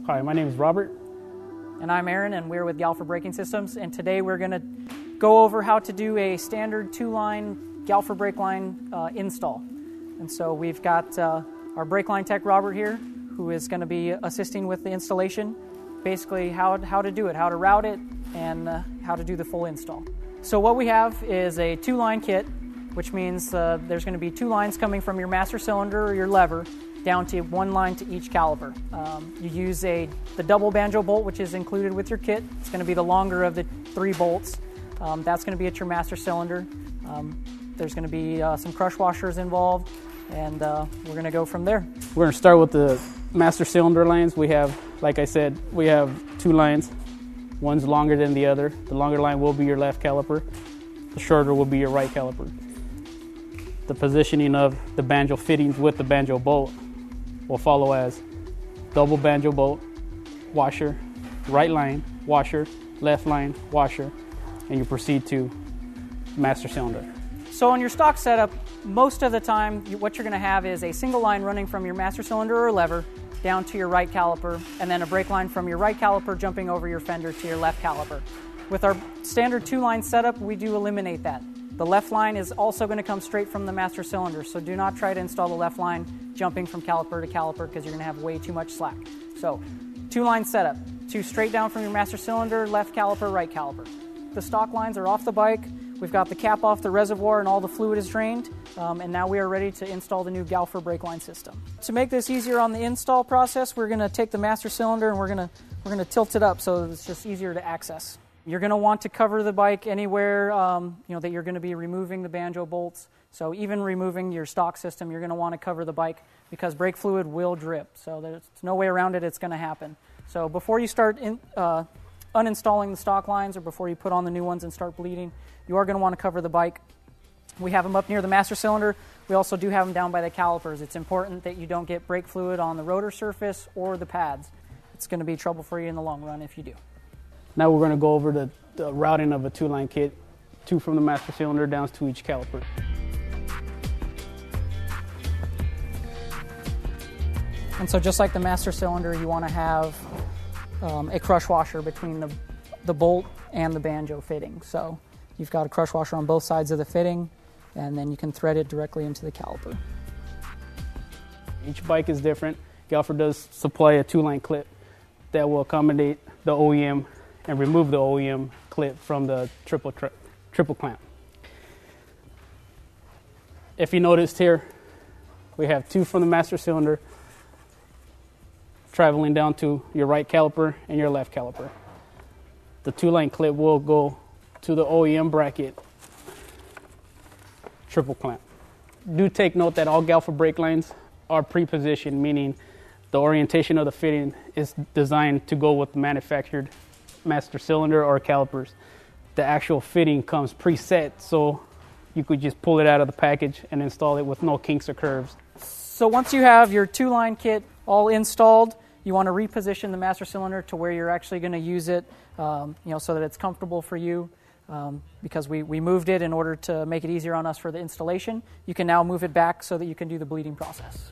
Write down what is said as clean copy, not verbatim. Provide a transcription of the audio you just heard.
Hi, my name is Robert. And I'm Aaron, and we're with Galfer Braking Systems, and today we're going to go over how to do a standard two-line Galfer brake line install. And so we've got our brake line tech, Robert, here, who is going to be assisting with the installation, basically how to do it, how to route it, and how to do the full install. So what we have is a two-line kit, which means there's going to be two lines coming from your master cylinder or your lever down to one line to each caliper. You use the double banjo bolt, which is included with your kit. It's going to be the longer of the 3 bolts. That's going to be at your master cylinder. There's going to be some crush washers involved, and we're going to go from there. We're going to start with the master cylinder lines. We have, like I said, we have 2 lines. One's longer than the other. The longer line will be your left caliper. The shorter will be your right caliper. The positioning of the banjo fittings with the banjo bolt will follow as double banjo bolt, washer, right line, washer, left line, washer, and you proceed to master cylinder. So on your stock setup, most of the time what you're going to have is a single line running from your master cylinder or lever down to your right caliper, and then a brake line from your right caliper jumping over your fender to your left caliper. With our standard 2-line setup, we do eliminate that. The left line is also going to come straight from the master cylinder, so do not try to install the left line jumping from caliper to caliper because you're going to have way too much slack. So 2-line setup, 2 straight down from your master cylinder, left caliper, right caliper. The stock lines are off the bike. We've got the cap off the reservoir and all the fluid is drained, and now we are ready to install the new Galfer brake line system. To make this easier on the install process, we're going to take the master cylinder and we're going to tilt it up so it's just easier to access. You're going to want to cover the bike anywhere that you're going to be removing the banjo bolts. So even removing your stock system, you're going to want to cover the bike because brake fluid will drip. So there's no way around it. It's going to happen. So before you start uninstalling the stock lines or before you put on the new ones and start bleeding, you are going to want to cover the bike. We have them up near the master cylinder. We also do have them down by the calipers. It's important that you don't get brake fluid on the rotor surface or the pads. It's going to be trouble for you in the long run if you do. Now we're going to go over the routing of a 2-line kit, 2 from the master cylinder down to each caliper. And so just like the master cylinder, you want to have a crush washer between the bolt and the banjo fitting. So you've got a crush washer on both sides of the fitting, and then you can thread it directly into the caliper. Each bike is different. Galfer does supply a 2-line clip that will accommodate the OEM and remove the OEM clip from the triple clamp. If you noticed here, we have 2 from the master cylinder traveling down to your right caliper and your left caliper. The 2-line clip will go to the OEM bracket triple clamp. Do take note that all Galfer brake lines are pre-positioned, meaning the orientation of the fitting is designed to go with the manufactured master cylinder or calipers. The actual fitting comes preset, so you could just pull it out of the package and install it with no kinks or curves. So once you have your 2-line kit all installed, you want to reposition the master cylinder to where you're actually going to use it, so that it's comfortable for you. Because we moved it in order to make it easier on us for the installation. You can now move it back so that you can do the bleeding process.